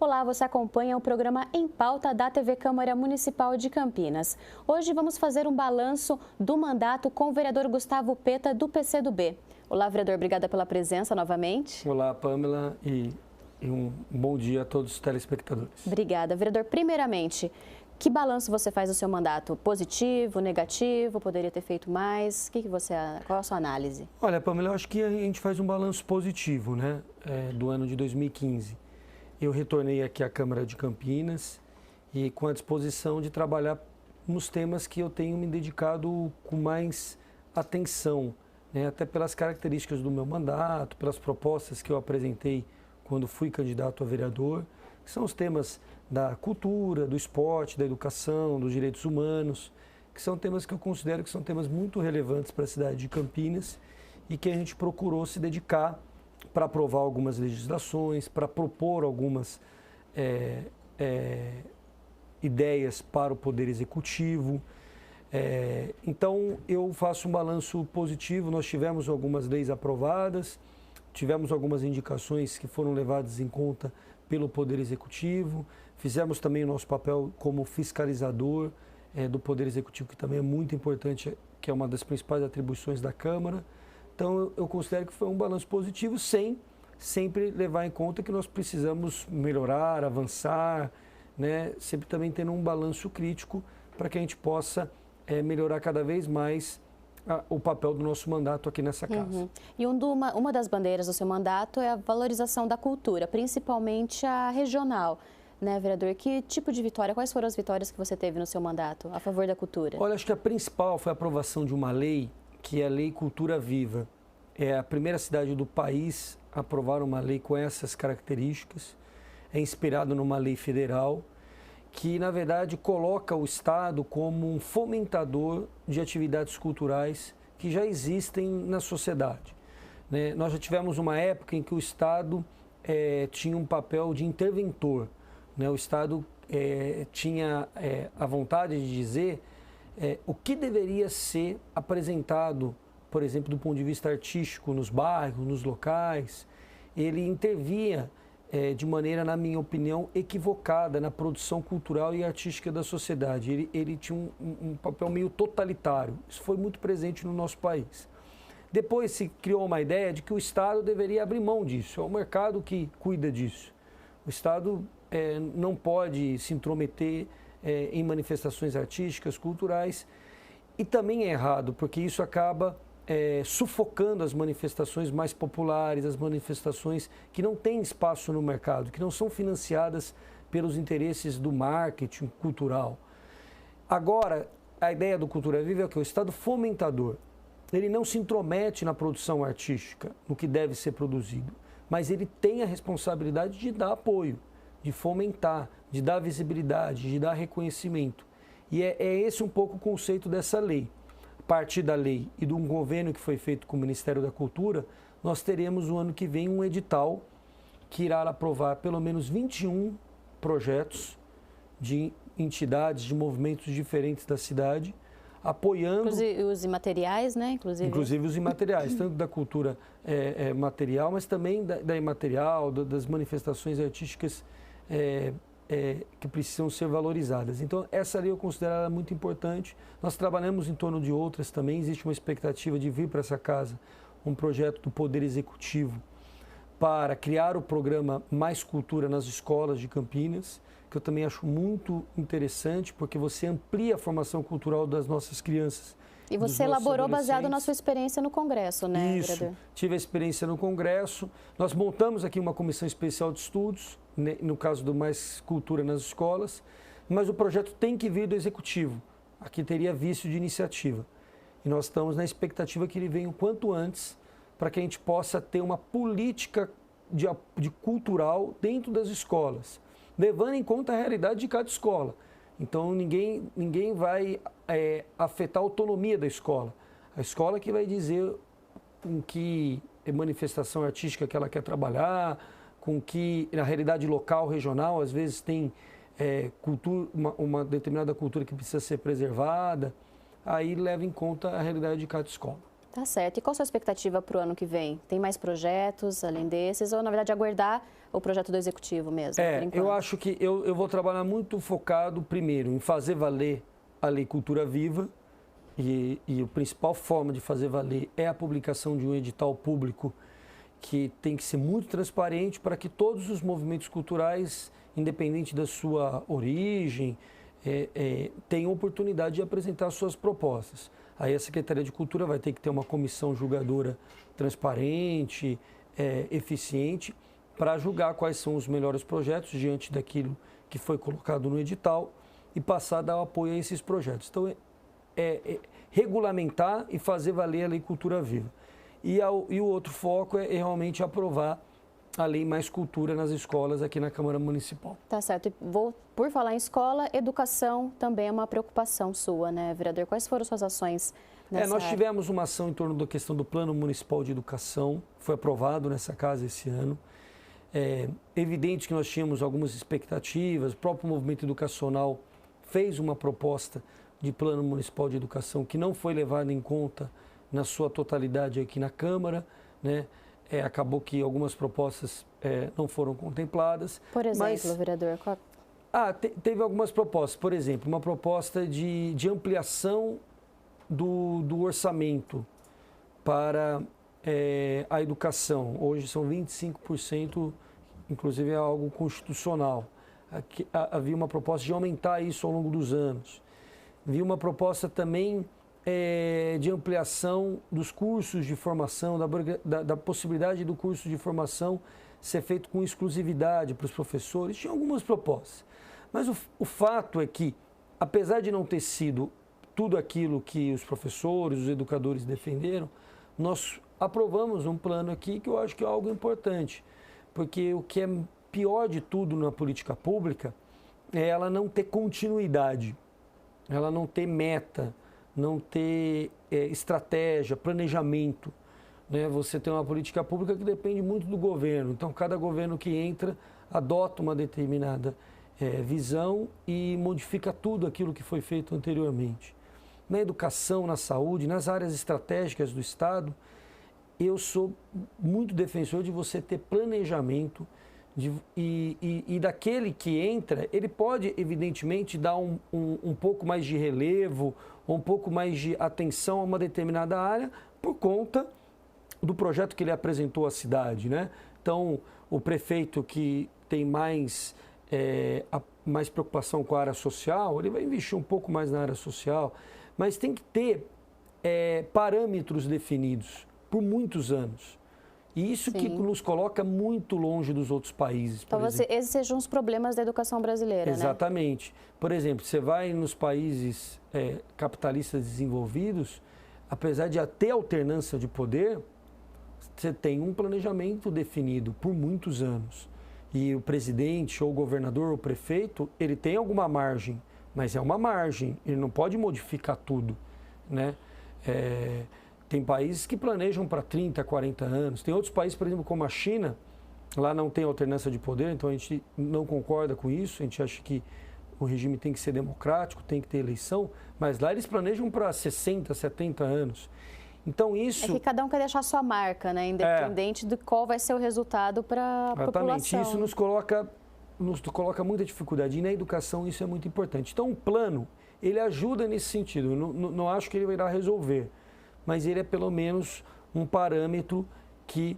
Olá, você acompanha o programa Em Pauta da TV Câmara Municipal de Campinas. Hoje vamos fazer um balanço do mandato com o vereador Gustavo Peta, do PCdoB. Olá, vereador, obrigada pela presença novamente. Olá, Pamela, e um bom dia a todos os telespectadores. Obrigada. Vereador, primeiramente, que balanço você faz do seu mandato? Positivo, negativo, poderia ter feito mais? Qual a sua análise? Olha, Pamela, eu acho que a gente faz um balanço positivo, né, do ano de 2015. Eu retornei aqui à Câmara de Campinas e com a disposição de trabalhar nos temas que eu tenho me dedicado com mais atenção, né, até pelas características do meu mandato, pelas propostas que eu apresentei quando fui candidato a vereador, que são os temas da cultura, do esporte, da educação, dos direitos humanos, que são temas que eu considero que são temas muito relevantes para a cidade de Campinas e que a gente procurou se dedicar para aprovar algumas legislações, para propor algumas ideias para o Poder Executivo. Então, eu faço um balanço positivo. Nós tivemos algumas leis aprovadas, tivemos algumas indicações que foram levadas em conta pelo Poder Executivo, fizemos também o nosso papel como fiscalizador do Poder Executivo, que também é muito importante, que é uma das principais atribuições da Câmara. Então, eu considero que foi um balanço positivo, sem sempre levar em conta que nós precisamos melhorar, avançar, né? Sempre também tendo um balanço crítico para que a gente possa melhorar cada vez mais o papel do nosso mandato aqui nessa casa. E uma das bandeiras do seu mandato é a valorização da cultura, principalmente a regional, né, vereador? Que tipo de vitória, quais foram as vitórias que você teve no seu mandato a favor da cultura? Olha, acho que a principal foi a aprovação de uma lei, que é a Lei Cultura Viva. É a primeira cidade do país a aprovar uma lei com essas características. É inspirado numa lei federal, que, na verdade, coloca o Estado como um fomentador de atividades culturais que já existem na sociedade, né? Nós já tivemos uma época em que o Estado tinha um papel de interventor, né? O Estado tinha a vontade de dizer o que deveria ser apresentado, por exemplo, do ponto de vista artístico nos bairros, nos locais. Ele intervia de maneira, na minha opinião, equivocada na produção cultural e artística da sociedade. Ele tinha um papel meio totalitário. Isso foi muito presente no nosso país. Depois se criou uma ideia de que o Estado deveria abrir mão disso. É o mercado que cuida disso. O Estado não pode se intrometer em manifestações artísticas, culturais. E também é errado, porque isso acaba sufocando as manifestações mais populares, as manifestações que não têm espaço no mercado, que não são financiadas pelos interesses do marketing cultural. Agora, a ideia do Cultura Viva é que o Estado fomentador, ele não se intromete na produção artística, no que deve ser produzido, mas ele tem a responsabilidade de dar apoio, de fomentar, de dar visibilidade, de dar reconhecimento. E é esse um pouco o conceito dessa lei. A partir da lei e de um convênio que foi feito com o Ministério da Cultura, nós teremos no ano que vem um edital que irá aprovar pelo menos 21 projetos de entidades, de movimentos diferentes da cidade, apoiando... Os imateriais, né? Inclusive os imateriais, tanto da cultura material, mas também da imaterial, das manifestações artísticas que precisam ser valorizadas. Então, essa lei eu considero ela muito importante. Nós trabalhamos em torno de outras também. Existe uma expectativa de vir para essa casa um projeto do Poder Executivo para criar o programa Mais Cultura nas escolas de Campinas, que eu também acho muito interessante, porque você amplia a formação cultural das nossas crianças. E você elaborou baseado na sua experiência no Congresso, né, Isso, vereador? Tive a experiência no Congresso. Nós montamos aqui uma comissão especial de estudos, né, no caso do Mais Cultura nas escolas, mas o projeto tem que vir do Executivo. Aqui teria vício de iniciativa. E nós estamos na expectativa que ele venha o quanto antes, para que a gente possa ter uma política de cultural dentro das escolas, levando em conta a realidade de cada escola. Então, ninguém vai afetar a autonomia da escola. A escola que vai dizer com que manifestação artística que ela quer trabalhar, com que, na realidade local, regional, às vezes tem uma determinada cultura que precisa ser preservada. Aí leva em conta a realidade de cada escola. Tá certo. E qual a sua expectativa para o ano que vem? Tem mais projetos além desses ou, na verdade, aguardar o projeto do Executivo mesmo? Eu acho que eu vou trabalhar muito focado, primeiro, em fazer valer a Lei Cultura Viva. E a principal forma de fazer valer é a publicação de um edital público que tem que ser muito transparente para que todos os movimentos culturais, independente da sua origem, tenham oportunidade de apresentar suas propostas. Aí a Secretaria de Cultura vai ter que ter uma comissão julgadora transparente, eficiente, para julgar quais são os melhores projetos diante daquilo que foi colocado no edital e passar a dar apoio a esses projetos. Então, regulamentar e fazer valer a Lei Cultura Viva. E o outro foco é realmente aprovar a Lei Mais Cultura nas escolas aqui na Câmara Municipal. Tá certo. E por falar em escola, educação também é uma preocupação sua, né, vereador? Quais foram suas ações nessa Nós área? tivemos uma ação em torno da questão do Plano Municipal de Educação, foi aprovado nessa casa esse ano. É evidente que nós tínhamos algumas expectativas, o próprio movimento educacional fez uma proposta de Plano Municipal de Educação que não foi levada em conta na sua totalidade aqui na Câmara, né? Acabou que algumas propostas não foram contempladas. Por exemplo, vereador, qual... Teve algumas propostas. Por exemplo, uma proposta de ampliação do orçamento para a educação. Hoje são 25%, inclusive é algo constitucional. Havia uma proposta de aumentar isso ao longo dos anos. Havia uma proposta também de ampliação dos cursos de formação, da possibilidade do curso de formação ser feito com exclusividade para os professores. Tinha algumas propostas. Mas o fato é que, apesar de não ter sido tudo aquilo que os professores, os educadores defenderam, nós aprovamos um plano aqui que eu acho que é algo importante. Porque o que é pior de tudo na política pública é ela não ter continuidade, ela não ter meta, não ter estratégia, planejamento. Né? Você tem uma política pública que depende muito do governo. Então, cada governo que entra adota uma determinada visão e modifica tudo aquilo que foi feito anteriormente. Na educação, na saúde, nas áreas estratégicas do Estado, eu sou muito defensor de você ter planejamento e daquele que entra, ele pode, evidentemente, dar um pouco mais de relevo, ou um pouco mais de atenção a uma determinada área por conta do projeto que ele apresentou à cidade, né? Então, o prefeito que tem mais preocupação com a área social, ele vai investir um pouco mais na área social, mas tem que ter parâmetros definidos por muitos anos. E isso que nos coloca muito longe dos outros países. Talvez esses sejam os problemas da educação brasileira, Exatamente. Né? Por exemplo, você vai nos países capitalistas desenvolvidos, apesar de ter alternância de poder, você tem um planejamento definido por muitos anos. E o presidente, ou o governador, ou o prefeito, ele tem alguma margem, mas é uma margem, ele não pode modificar tudo, né? Tem países que planejam para 30, 40 anos. Tem outros países, por exemplo, como a China, lá não tem alternância de poder, então a gente não concorda com isso, a gente acha que o regime tem que ser democrático, tem que ter eleição, mas lá eles planejam para 60, 70 anos. Então isso... É que cada um quer deixar a sua marca, né? Independente de qual vai ser o resultado para a população. Isso nos coloca muita dificuldade. E na educação isso é muito importante. Então o plano, ele ajuda nesse sentido. Eu não acho que ele irá resolver, mas ele é pelo menos um parâmetro que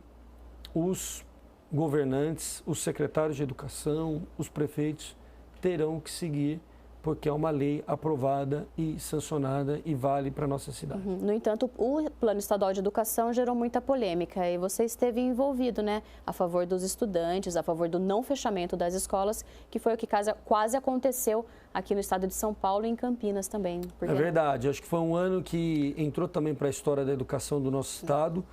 os governantes, os secretários de educação, os prefeitos terão que seguir, porque é uma lei aprovada e sancionada e vale para a nossa cidade. No entanto, o Plano Estadual de Educação gerou muita polêmica e você esteve envolvido, né, a favor dos estudantes, a favor do não fechamento das escolas, que foi o que quase aconteceu aqui no estado de São Paulo e em Campinas também. É verdade, acho que foi um ano que entrou também para a história da educação do nosso estado,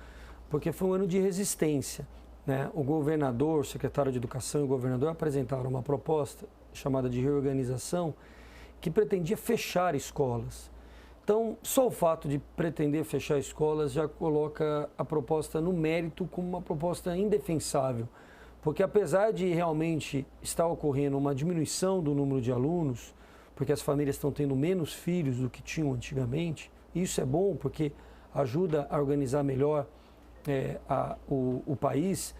porque foi um ano de resistência, né? O governador, o secretário de Educação e o governador apresentaram uma proposta chamada de reorganização que pretendia fechar escolas. Então, só o fato de pretender fechar escolas já coloca a proposta no mérito como uma proposta indefensável, porque apesar de realmente estar ocorrendo uma diminuição do número de alunos, porque as famílias estão tendo menos filhos do que tinham antigamente, isso é bom porque ajuda a organizar melhor o país,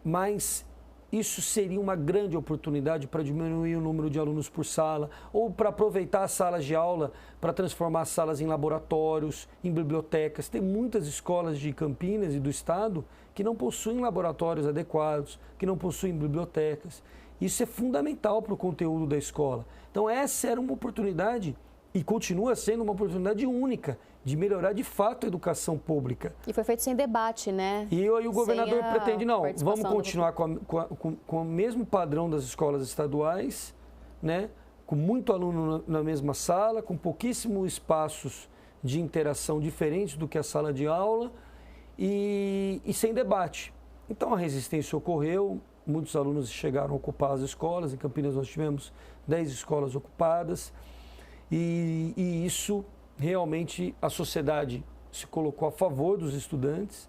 mas isso seria uma grande oportunidade para diminuir o número de alunos por sala ou para aproveitar as salas de aula para transformar as salas em laboratórios, em bibliotecas. Tem muitas escolas de Campinas e do estado que não possuem laboratórios adequados, que não possuem bibliotecas. Isso é fundamental para o conteúdo da escola. Então essa era uma oportunidade e continua sendo uma oportunidade única de melhorar de fato a educação pública. E foi feito sem debate, né? E aí o governador pretende, não, vamos continuar com o mesmo padrão das escolas estaduais, né? Com muito aluno na mesma sala, com pouquíssimos espaços de interação diferentes do que a sala de aula e sem debate. Então a resistência ocorreu, muitos alunos chegaram a ocupar as escolas, em Campinas nós tivemos 10 escolas ocupadas e isso realmente a sociedade se colocou a favor dos estudantes.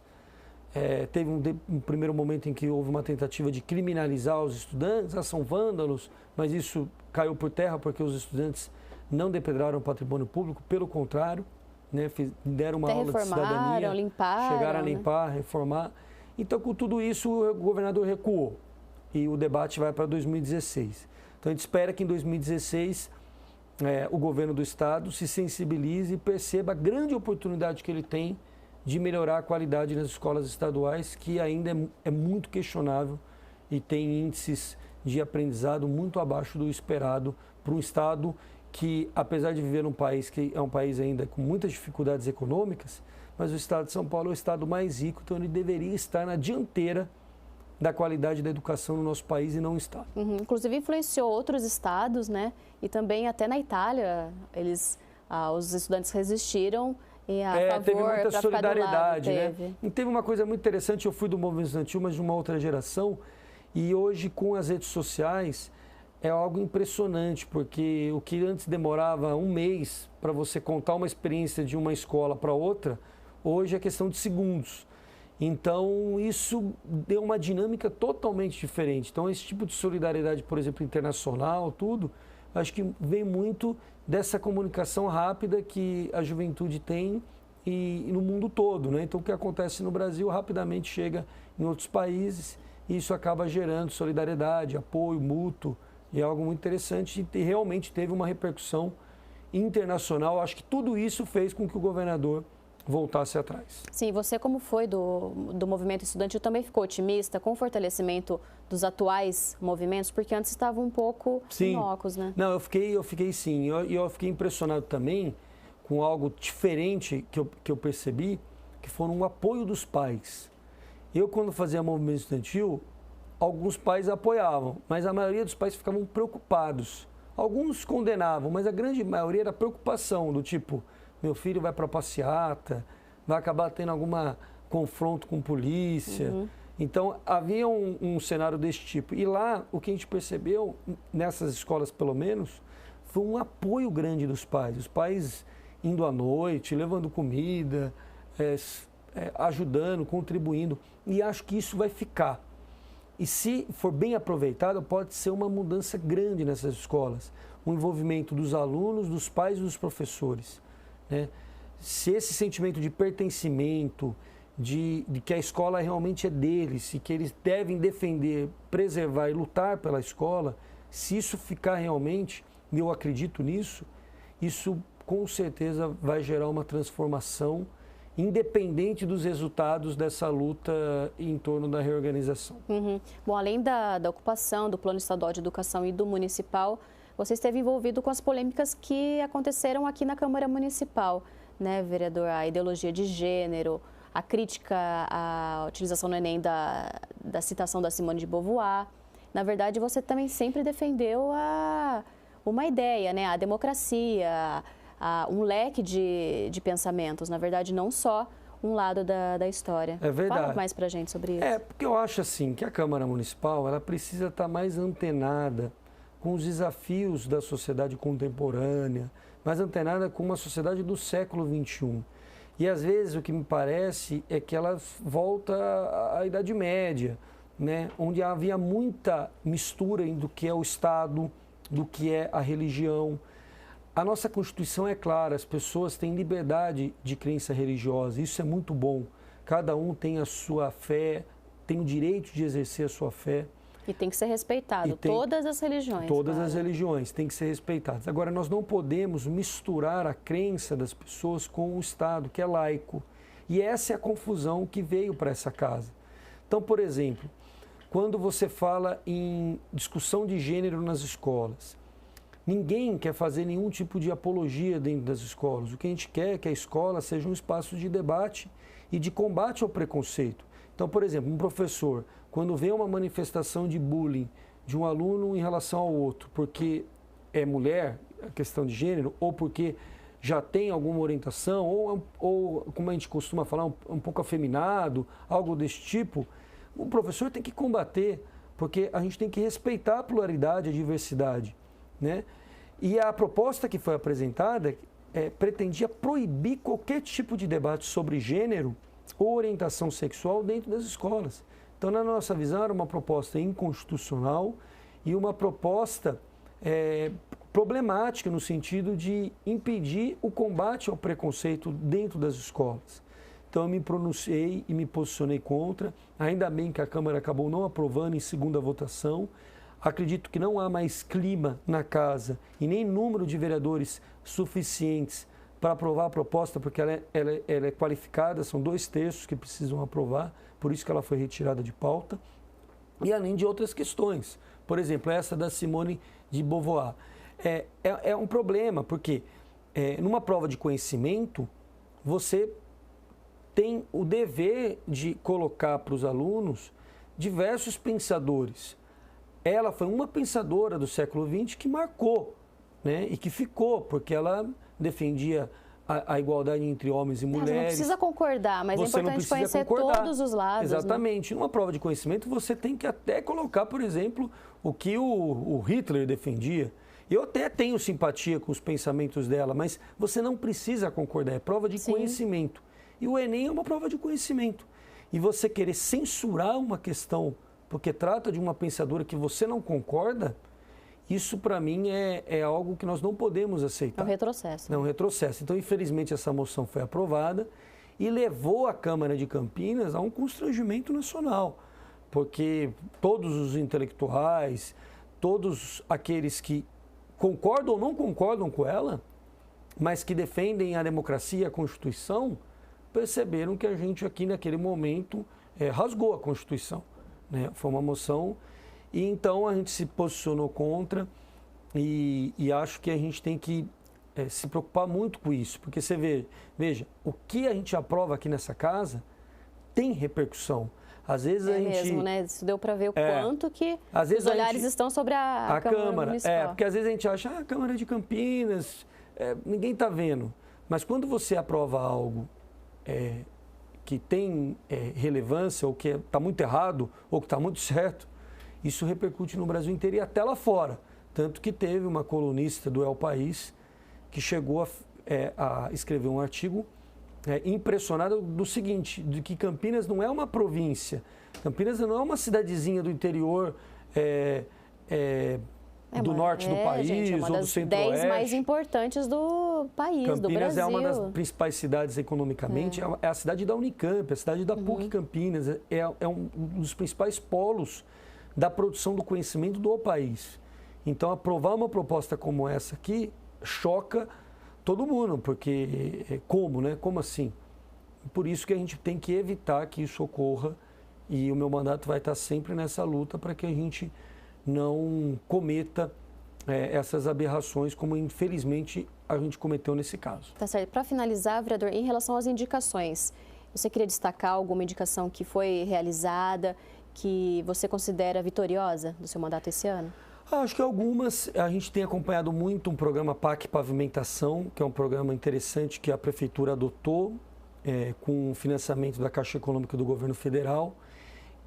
Teve um primeiro momento em que houve uma tentativa de criminalizar os estudantes, são vândalos, mas isso caiu por terra porque os estudantes não depredaram o patrimônio público, pelo contrário, né, deram uma aula de cidadania, chegaram a limpar, reformar. Então, com tudo isso, o governador recuou e o debate vai para 2016. Então, a gente espera que em 2016 o governo do estado se sensibilize e perceba a grande oportunidade que ele tem de melhorar a qualidade nas escolas estaduais, que ainda é muito questionável e tem índices de aprendizado muito abaixo do esperado para um estado que, apesar de viver num país que é um país ainda com muitas dificuldades econômicas, mas o estado de São Paulo é o estado mais rico, então ele deveria estar na dianteira da qualidade da educação no nosso país e não está. Inclusive influenciou outros estados, né? E também até na Itália, os estudantes resistiram e teve muita solidariedade, né? E teve uma coisa muito interessante, eu fui do movimento estudantil, mas de uma outra geração, e hoje com as redes sociais é algo impressionante, porque o que antes demorava um mês para você contar uma experiência de uma escola para outra, hoje é questão de segundos. Então, isso deu uma dinâmica totalmente diferente. Então, esse tipo de solidariedade, por exemplo, internacional, tudo, acho que vem muito dessa comunicação rápida que a juventude tem e no mundo todo, né? Então, o que acontece no Brasil rapidamente chega em outros países e isso acaba gerando solidariedade, apoio mútuo, e é algo muito interessante e realmente teve uma repercussão internacional. Acho que tudo isso fez com que o governador voltasse atrás. Sim, você como foi do movimento estudantil também ficou otimista com o fortalecimento dos atuais movimentos, porque antes estavam um pouco inócuos, né? Não, eu fiquei sim, eu fiquei impressionado também com algo diferente que eu percebi, que foram o apoio dos pais. Eu, quando fazia movimento estudantil, alguns pais apoiavam, mas a maioria dos pais ficavam preocupados. Alguns condenavam, mas a grande maioria era preocupação, do tipo, meu filho vai para passeata, vai acabar tendo algum confronto com polícia. Então, havia um cenário desse tipo. E lá, o que a gente percebeu, nessas escolas pelo menos, foi um apoio grande dos pais. Os pais indo à noite, levando comida, ajudando, contribuindo. E acho que isso vai ficar. E se for bem aproveitado, pode ser uma mudança grande nessas escolas. O envolvimento dos alunos, dos pais e dos professores. Né? Se esse sentimento de pertencimento, de que a escola realmente é deles e que eles devem defender, preservar e lutar pela escola, se isso ficar realmente, e eu acredito nisso, isso com certeza vai gerar uma transformação independente dos resultados dessa luta em torno da reorganização. Bom, além da ocupação do Plano Estadual de Educação e do Municipal, você esteve envolvido com as polêmicas que aconteceram aqui na Câmara Municipal, né, vereador? A ideologia de gênero, a crítica à utilização no Enem da citação da Simone de Beauvoir. Na verdade, você também sempre defendeu uma ideia, né, a democracia, um leque de pensamentos, na verdade, não só um lado da história. É verdade. Fala mais pra gente sobre isso. Porque eu acho assim, que a Câmara Municipal, ela precisa estar mais antenada com os desafios da sociedade contemporânea, mais antenada com uma sociedade do século XXI. E às vezes o que me parece é que ela volta à Idade Média, né? Onde havia muita mistura do que é o Estado, do que é a religião. a nossa Constituição é clara, as pessoas têm liberdade de crença religiosa, isso é muito bom. Cada um tem a sua fé, tem o direito de exercer a sua fé. E tem que ser respeitado, todas as religiões. Todas as religiões têm que ser respeitadas. Agora, nós não podemos misturar a crença das pessoas com o Estado, que é laico. E essa é a confusão que veio para essa casa. Então, por exemplo, quando você fala em discussão de gênero nas escolas, ninguém quer fazer nenhum tipo de apologia dentro das escolas. O que a gente quer é que a escola seja um espaço de debate e de combate ao preconceito. Então, por exemplo, um professor, quando vê uma manifestação de bullying de um aluno em relação ao outro, porque é mulher, a questão de gênero, ou porque já tem alguma orientação, ou como a gente costuma falar, um pouco afeminado, algo desse tipo, o professor tem que combater, porque a gente tem que respeitar a pluralidade, a diversidade, né? E a proposta que foi apresentada pretendia proibir qualquer tipo de debate sobre gênero ou orientação sexual dentro das escolas. Então, na nossa visão, era uma proposta inconstitucional e uma proposta problemática no sentido de impedir o combate ao preconceito dentro das escolas. Então, eu me pronunciei e me posicionei contra. Ainda bem que a Câmara acabou não aprovando em segunda votação. Acredito que não há mais clima na casa e nem número de vereadores suficientes para aprovar a proposta, porque ela é qualificada, são 2/3 que precisam aprovar, por isso que ela foi retirada de pauta. E além de outras questões, por exemplo, essa da Simone de Beauvoir. É um problema, porque numa prova de conhecimento, você tem o dever de colocar para os alunos diversos pensadores. Ela foi uma pensadora do século XX que marcou, né, e que ficou, porque ela defendia a igualdade entre homens e mulheres. Você não precisa concordar, mas é importante conhecer todos os lados. Exatamente. Né? Numa prova de conhecimento, você tem que até colocar, por exemplo, o que o Hitler defendia. Eu até tenho simpatia com os pensamentos dela, mas você não precisa concordar. É prova de conhecimento. E o Enem é uma prova de conhecimento. E você querer censurar uma questão porque trata de uma pensadora que você não concorda, isso para mim é algo que nós não podemos aceitar. É um retrocesso. É um retrocesso. Então, infelizmente, essa moção foi aprovada e levou a Câmara de Campinas a um constrangimento nacional, porque todos os intelectuais, todos aqueles que concordam ou não concordam com ela, mas que defendem a democracia e a Constituição, perceberam que a gente aqui naquele momento rasgou a Constituição. Né? Foi uma moção e então a gente se posicionou contra e acho que a gente tem que se preocupar muito com isso, porque você veja, o que a gente aprova aqui nessa casa tem repercussão. Às vezes a gente... mesmo, né? Isso deu para ver o quanto que os olhares estão sobre a Câmara Municipal. Porque às vezes a gente acha, a Câmara de Campinas, ninguém está vendo. Mas quando você aprova algo que tem relevância, ou que está muito errado, ou que está muito certo, isso repercute no Brasil inteiro e até lá fora. Tanto que teve uma colunista do El País que chegou a escrever um artigo impressionada do seguinte, de que Campinas não é uma província, Campinas não é uma cidadezinha do interior do norte do país, gente, ou do centro-oeste. É uma das 10 mais importantes do país, Campinas do Brasil. É uma das principais cidades economicamente, é a cidade da Unicamp, a cidade da PUC Campinas, é um dos principais polos da produção do conhecimento do país. Então, aprovar uma proposta como essa aqui choca todo mundo, porque como, né? Como assim? Por isso que a gente tem que evitar que isso ocorra e o meu mandato vai estar sempre nessa luta para que a gente não cometa essas aberrações como infelizmente a gente cometeu nesse caso. Tá certo. Para finalizar, vereador, em relação às indicações, você queria destacar alguma indicação que foi realizada, que você considera vitoriosa do seu mandato esse ano? Acho que algumas. A gente tem acompanhado muito um programa PAC Pavimentação, que é um programa interessante que a Prefeitura adotou com financiamento da Caixa Econômica do Governo Federal,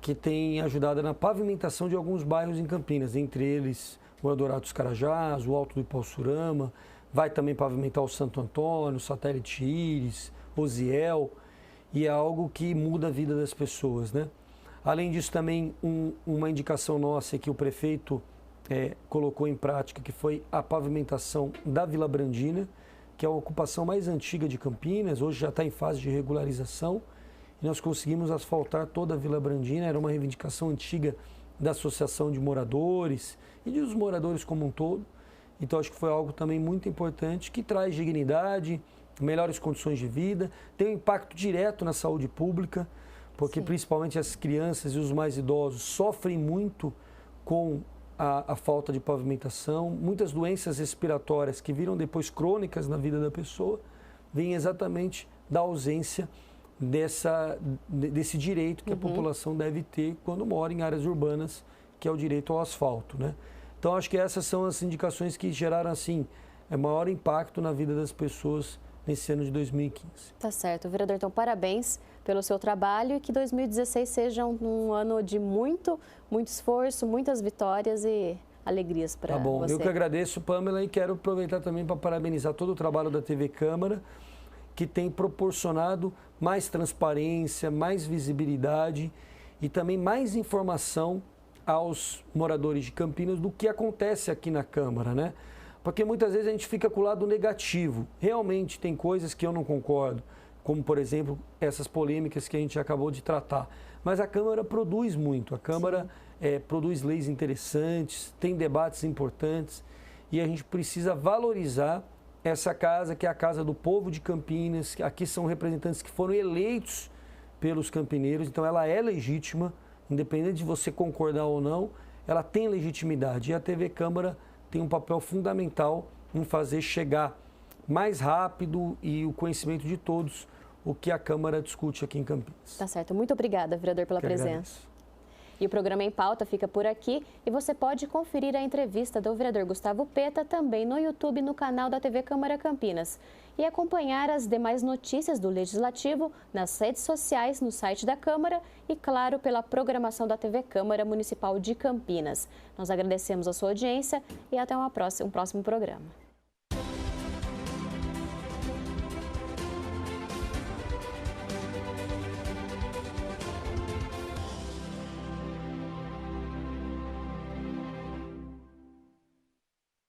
que tem ajudado na pavimentação de alguns bairros em Campinas, entre eles o Eldorado dos Carajás, o Alto do Ipauçurama, vai também pavimentar o Santo Antônio, o Satélite Íris, Osiel, e é algo que muda a vida das pessoas, né? Além disso, também uma indicação nossa é que o prefeito colocou em prática, que foi a pavimentação da Vila Brandina, que é a ocupação mais antiga de Campinas, hoje já está em fase de regularização, e nós conseguimos asfaltar toda a Vila Brandina. Era uma reivindicação antiga da Associação de Moradores e dos moradores como um todo. Então acho que foi algo também muito importante, que traz dignidade, melhores condições de vida, tem um impacto direto na saúde pública, porque Sim. principalmente as crianças e os mais idosos sofrem muito com a falta de pavimentação. Muitas doenças respiratórias que viram depois crônicas na vida da pessoa, vêm exatamente da ausência desse direito que a população deve ter quando mora em áreas urbanas, que é o direito ao asfalto, né? Então acho que essas são as indicações que geraram assim maior impacto na vida das pessoas nesse ano de 2015. Tá certo, vereador. Então, parabéns pelo seu trabalho e que 2016 seja um ano de muito esforço, muitas vitórias e alegrias para você. Tá bom, eu que agradeço, Pamela, e quero aproveitar também para parabenizar todo o trabalho da TV Câmara, que tem proporcionado mais transparência, mais visibilidade e também mais informação aos moradores de Campinas do que acontece aqui na Câmara, né? Porque muitas vezes a gente fica com o lado negativo. Realmente tem coisas que eu não concordo, como, por exemplo, essas polêmicas que a gente acabou de tratar. Mas a Câmara produz muito, a Câmara produz leis interessantes, tem debates importantes e a gente precisa valorizar essa casa, que é a casa do povo de Campinas. Aqui são representantes que foram eleitos pelos campineiros, então ela é legítima, independente de você concordar ou não, ela tem legitimidade. E a TV Câmara tem um papel fundamental em fazer chegar mais rápido e o conhecimento de todos o que a Câmara discute aqui em Campinas. Tá certo. Muito obrigada, vereador, pela presença. E o programa Em Pauta fica por aqui e você pode conferir a entrevista do vereador Gustavo Peta também no YouTube, no canal da TV Câmara Campinas. E acompanhar as demais notícias do Legislativo nas redes sociais, no site da Câmara e, claro, pela programação da TV Câmara Municipal de Campinas. Nós agradecemos a sua audiência e até um próximo programa.